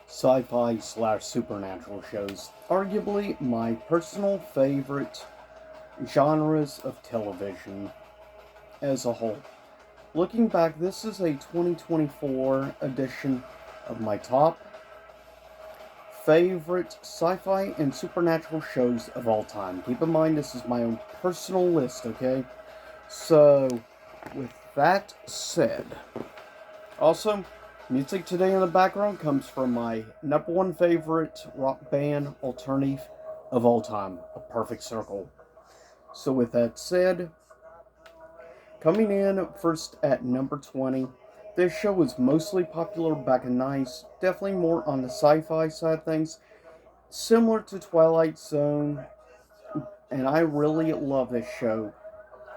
Sci-fi slash supernatural shows. Arguably my personal favorite genres of television as a whole. Looking back, this is a 2024 edition of my top favorite sci-fi and supernatural shows of all time. Keep in mind, this is my own personal list, okay? So, with that said, also, music today in the background comes from my number one favorite rock band alternative of all time, A Perfect Circle. So, with that said, coming in first at number 20, this show was mostly popular back in the 90s, definitely more on the sci fi side of things, similar to Twilight Zone, and I really love this show,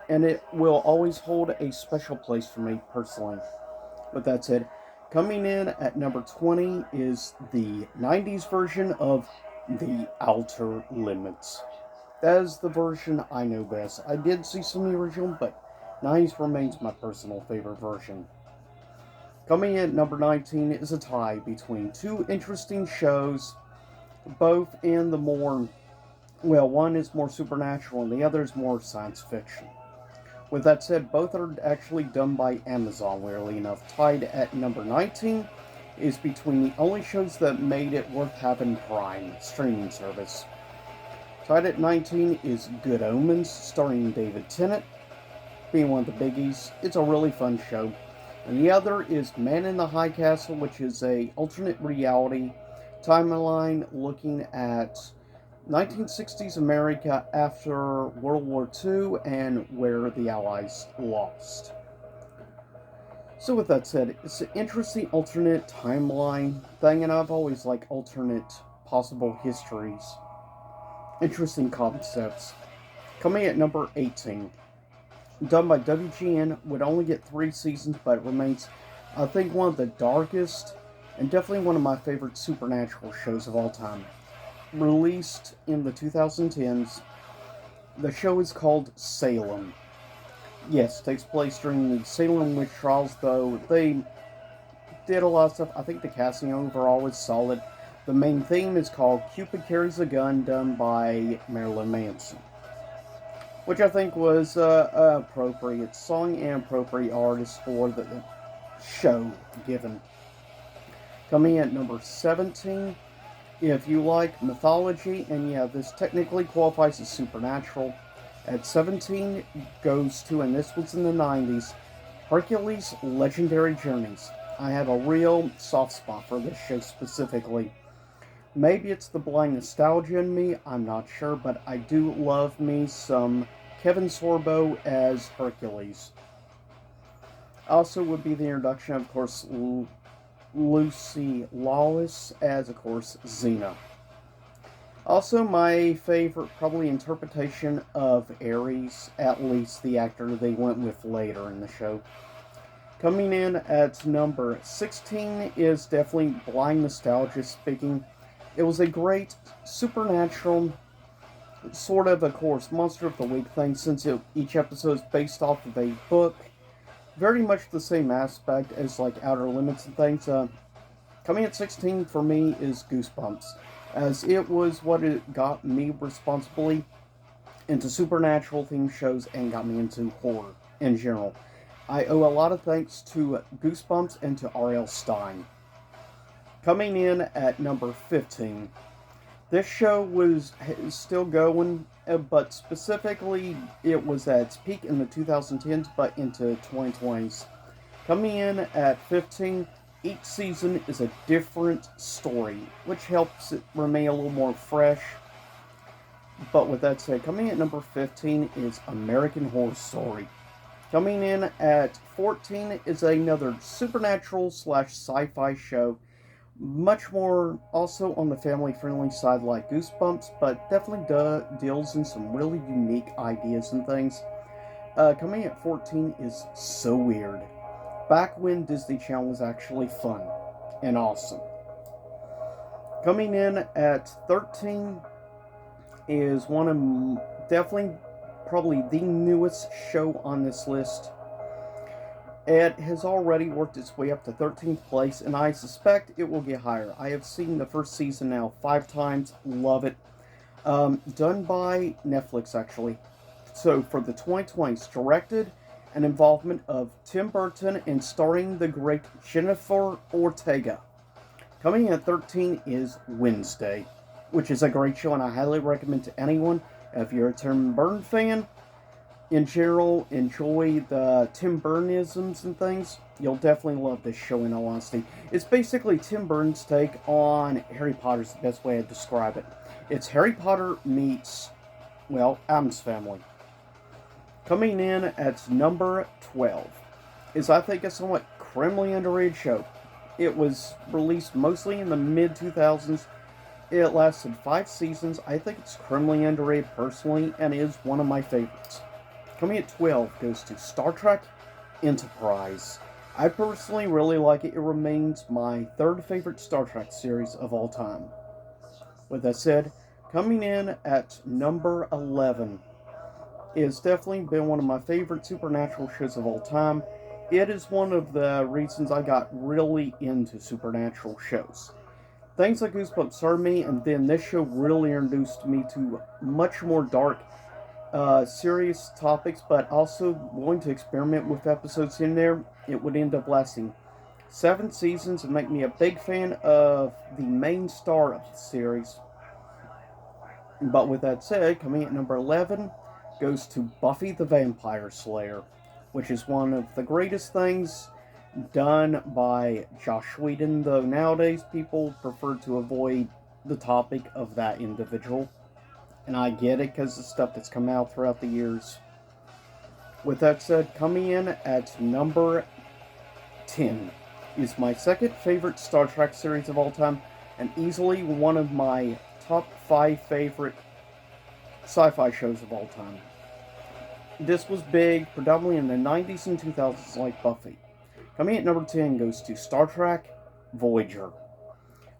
and it will always hold a special place for me personally. With that said, coming in at number 20 is the 90s version of The Outer Limits. That is the version I know best. I did see some of the original, but 90s remains my personal favorite version. Coming in at number 19 is a tie between two interesting shows, both in the more, well, one is more supernatural and the other is more science fiction. With that said, both are actually done by Amazon, weirdly enough. Tied at number 19 is between the only shows that made it worth having Prime streaming service. Tied at 19 is Good Omens, starring David Tennant, being one of the biggies. It's a really fun show. And the other is Man in the High Castle, which is a alternate reality timeline looking at 1960s America after World War II and where the Allies lost. So with that said, it's an interesting alternate timeline thing, and I've always liked alternate possible histories. Interesting concepts. Coming at number 18, done by WGN, would only get 3 seasons, but it remains, I think, one of the darkest and definitely one of my favorite supernatural shows of all time. Released in the 2010s, the show is called Salem. Yes, takes place during the Salem witch trials, though they did a lot of stuff. I think the casting overall is solid. The main theme is called Cupid Carries a Gun, done by Marilyn Manson, which I think was appropriate song and appropriate artist for the show given. Coming in at number 17, if you like mythology, and yeah, this technically qualifies as supernatural, at 17 goes to, and this was in the 90s, Hercules' Legendary Journeys. I have a real soft spot for this show specifically. Maybe it's the blind nostalgia in me, I'm not sure, but I do love me some Kevin Sorbo as Hercules. Also would be the introduction, of course, Lucy Lawless as, of course, Xena. Also, my favorite, probably, interpretation of Ares, at least the actor they went with later in the show. Coming in at number 16 is definitely blind nostalgia speaking. It was a great supernatural, sort of course, monster of the week thing, since each episode is based off of a book. Very much the same aspect as like Outer Limits and things. Coming at 16 for me is Goosebumps, as it was what it got me responsibly into supernatural themed shows and got me into horror in general. I owe a lot of thanks to Goosebumps and to R.L. Stine. Coming in at number 15, this show is still going, but specifically it was at its peak in the 2010s, but into 2020s. Coming in at 15, each season is a different story, which helps it remain a little more fresh. But with that said, coming in at number 15 is American Horror Story. Coming in at 14 is another supernatural slash sci-fi show, much more also on the family-friendly side like Goosebumps, but definitely deals in some really unique ideas and things. Coming at 14 is So Weird. Back when Disney Channel was actually fun and awesome. Coming in at 13 is one of definitely probably the newest show on this list. It has already worked its way up to 13th place, and I suspect it will get higher. I have seen the first season now 5 times, love it. Done by Netflix, actually. So, for the 2020s, directed an involvement of Tim Burton and starring the great Jennifer Ortega. Coming in at 13 is Wednesday, which is a great show, and I highly recommend to anyone. If you're a Tim Burton fan, in general, enjoy the Tim Burtonisms and things, you'll definitely love this show, in all honesty. It's basically Tim Burton's take on Harry Potter's the best way to describe it. It's Harry Potter meets, well, Addams Family. Coming in at number 12 is, I think, a somewhat criminally underrated show. It was released mostly in the mid-2000s. It lasted 5 seasons. I think it's criminally underrated personally, and is one of my favorites. Coming at 12 goes to Star Trek Enterprise. I personally really like it. It remains my third favorite Star Trek series of all time. With that said, coming in at number 11 is definitely been one of my favorite supernatural shows of all time. It is one of the reasons I got really into supernatural shows. Things like Goosebumps started me, and then this show really introduced me to much more dark, serious topics, but also going to experiment with episodes in there. It would end up lasting 7 seasons and make me a big fan of the main star of the series. But with that said, coming at number 11 goes to Buffy the Vampire Slayer, which is one of the greatest things done by Joss Whedon, though nowadays people prefer to avoid the topic of that individual. And I get it because the stuff that's come out throughout the years. With that said, coming in at number 10 is my second favorite Star Trek series of all time, and easily one of my top 5 favorite sci-fi shows of all time. This was big, predominantly in the 90s and 2000s, like Buffy. Coming at number 10 goes to Star Trek Voyager.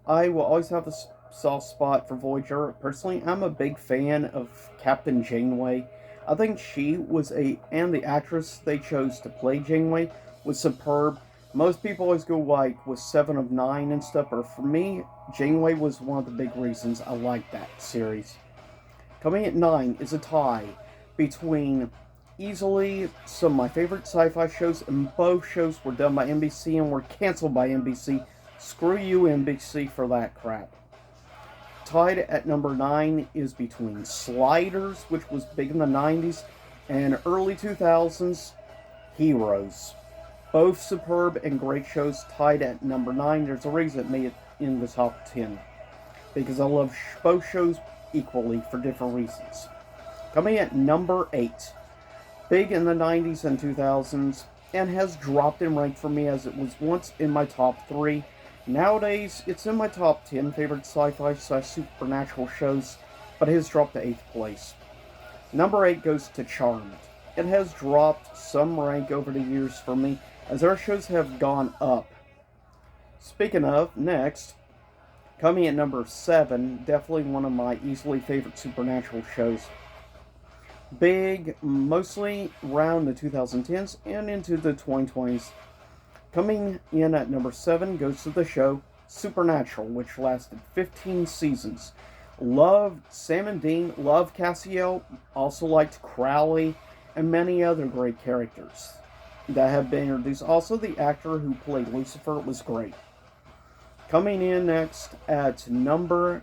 I will always have a soft spot for Voyager. Personally, I'm a big fan of Captain Janeway. I think she was and the actress they chose to play Janeway was superb. Most people always go like with 7 of 9 and stuff, but for me, Janeway was one of the big reasons I like that series. Coming at 9 is a tie between easily some of my favorite sci-fi shows, and both shows were done by NBC and were canceled by NBC. Screw you, NBC, for that crap. Tied at number 9 is between Sliders, which was big in the 90s, and early 2000s, Heroes. Both superb and great shows. Tied at number 9. There's a reason it made it in the top 10. Because I love both shows equally for different reasons. Coming at number 8. Big in the 90s and 2000s, and has dropped in rank for me as it was once in my top 3. Nowadays, it's in my top 10 favorite sci-fi / supernatural shows, but it has dropped to 8th place. Number 8 goes to Charmed. It has dropped some rank over the years for me, as our shows have gone up. Speaking of, next, coming at number 7, definitely one of my easily favorite supernatural shows. Big, mostly around the 2010s and into the 2020s. Coming in at number 7 goes to the show Supernatural, which lasted 15 seasons. Loved Sam and Dean, loved Cassiel, also liked Crowley, and many other great characters that have been introduced. Also, the actor who played Lucifer was great. Coming in next at number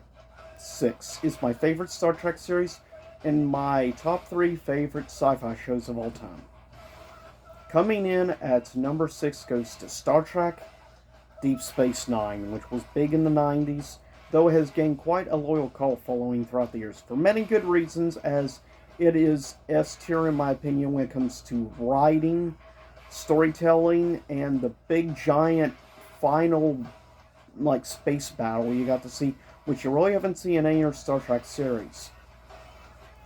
6 is my favorite Star Trek series and my top 3 favorite sci-fi shows of all time. Coming in at number 6 goes to Star Trek Deep Space Nine, which was big in the 90s, though it has gained quite a loyal cult following throughout the years, for many good reasons, as it is S tier in my opinion when it comes to writing, storytelling, and the big giant final space battle you got to see, which you really haven't seen in any other Star Trek series.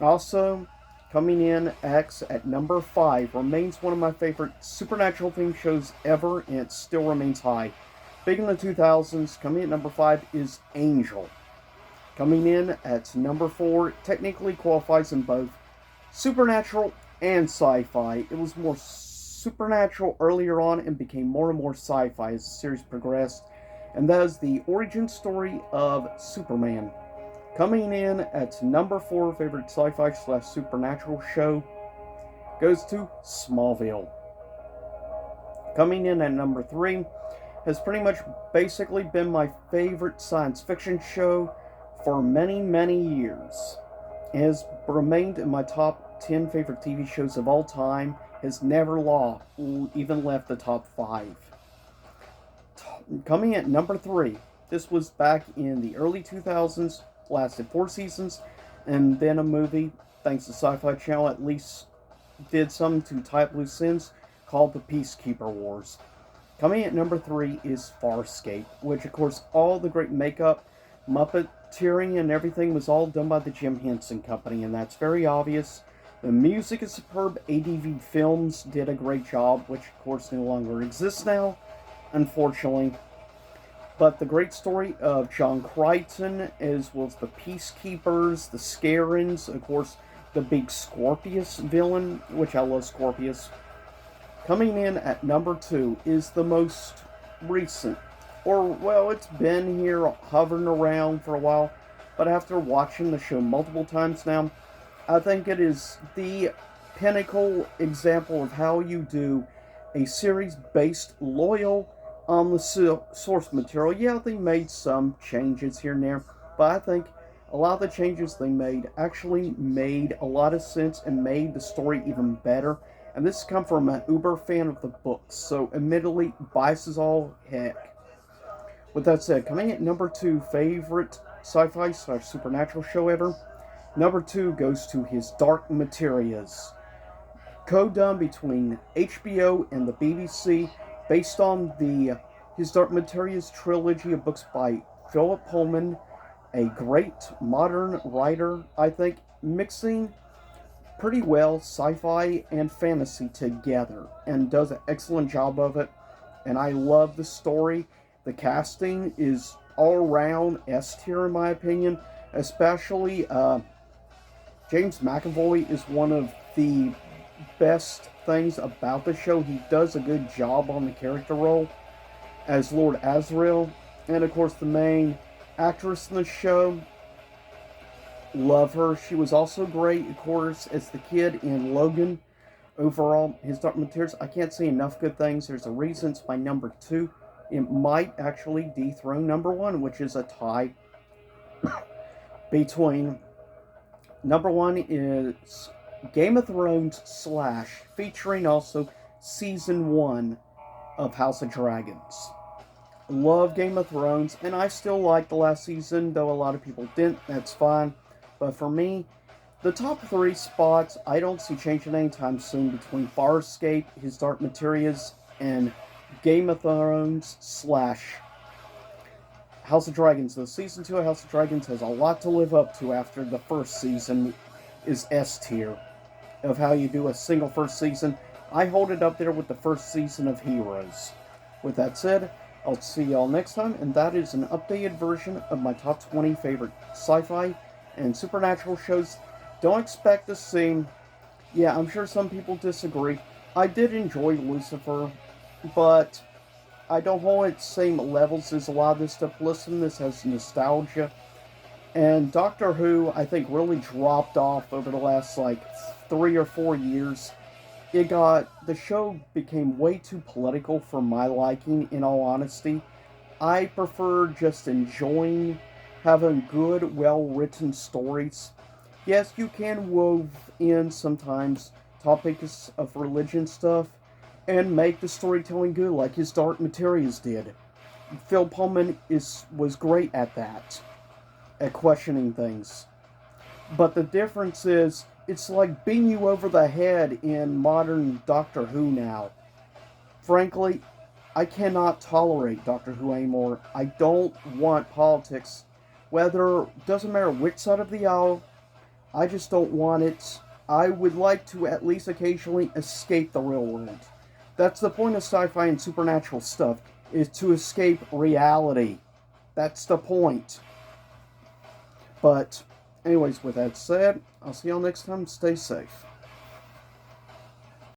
Also, coming in at number 5, remains one of my favorite supernatural themed shows ever, and it still remains high. Big in the 2000s, coming at number 5 is Angel. Coming in at number 4, technically qualifies in both supernatural and sci-fi. It was more supernatural earlier on and became more and more sci-fi as the series progressed, and that is the origin story of Superman. Coming in at number 4 favorite sci-fi slash supernatural show goes to Smallville. Coming in at number 3 has pretty much basically been my favorite science fiction show for many, many years. It has remained in my top 10 favorite TV shows of all time, has never even left the top 5. Coming at number 3, this was back in the early 2000s, lasted 4 seasons, and then a movie, thanks to Sci-Fi Channel, at least did something to tie up loose ends, called The Peacekeeper Wars. Coming at number 3 is Farscape, which of course all the great makeup, Muppeteering and everything was all done by the Jim Henson Company, and that's very obvious. The music is superb. ADV Films did a great job, which of course no longer exists now, unfortunately. But the great story of John Crichton, as well as the Peacekeepers, the Scarens, of course, the big Scorpius villain, which I love Scorpius. Coming in at number 2 is the most recent, or, well, it's been here hovering around for a while, but after watching the show multiple times now, I think it is the pinnacle example of how you do a series based loyal on the source material. Yeah, they made some changes here and there, but I think a lot of the changes they made actually made a lot of sense and made the story even better. And this has come from an uber fan of the books, so admittedly, bias is all heck. With that said, coming at number 2 favorite sci-fi slash supernatural show ever, number 2 goes to His Dark Materials. Co-done between HBO and the BBC, based on the His Dark Materials trilogy of books by Philip Pullman, a great modern writer, I think, mixing pretty well sci-fi and fantasy together, and does an excellent job of it. And I love the story. The casting is all around S tier in my opinion, especially James McAvoy is one of the best things about the show. He does a good job on the character role as Lord Azrael, and of course the main actress in the show, love her. She was also great, of course, as the kid in Logan. Overall, His Dark Materials, I can't say enough good things. There's a reason it's my number 2. It might actually dethrone number 1, which is a tie between number 1 is Game of Thrones / featuring also season 1 of House of Dragons. Love Game of Thrones, and I still like the last season, though a lot of people didn't. That's fine. But for me, the top 3 spots I don't see changing anytime soon between Farscape, His Dark Materials, and Game of Thrones / House of Dragons. The season 2 of House of Dragons has a lot to live up to after the first season is S tier of how you do a single first season. I hold it up there with the first season of Heroes. With that said, I'll see y'all next time, and that is an updated version of my top 20 favorite sci-fi and supernatural shows. Don't expect to see... Yeah, I'm sure some people disagree. I did enjoy Lucifer, but I don't hold it same levels as a lot of this stuff. Listen, this has nostalgia. And Doctor Who, I think, really dropped off over the last, 3 or 4 years. The show became way too political for my liking, in all honesty. I prefer just enjoying having good, well-written stories. Yes, you can wove in sometimes topics of religion stuff and make the storytelling good, like His Dark Materials did. Phil Pullman was great at that, at questioning things. But the difference is, it's like beating you over the head in modern Doctor Who now. Frankly, I cannot tolerate Doctor Who anymore. I don't want politics. Doesn't matter which side of the aisle, I just don't want it. I would like to at least occasionally escape the real world. That's the point of sci-fi and supernatural stuff, is to escape reality. That's the point. But, anyways, with that said, I'll see y'all next time. Stay safe.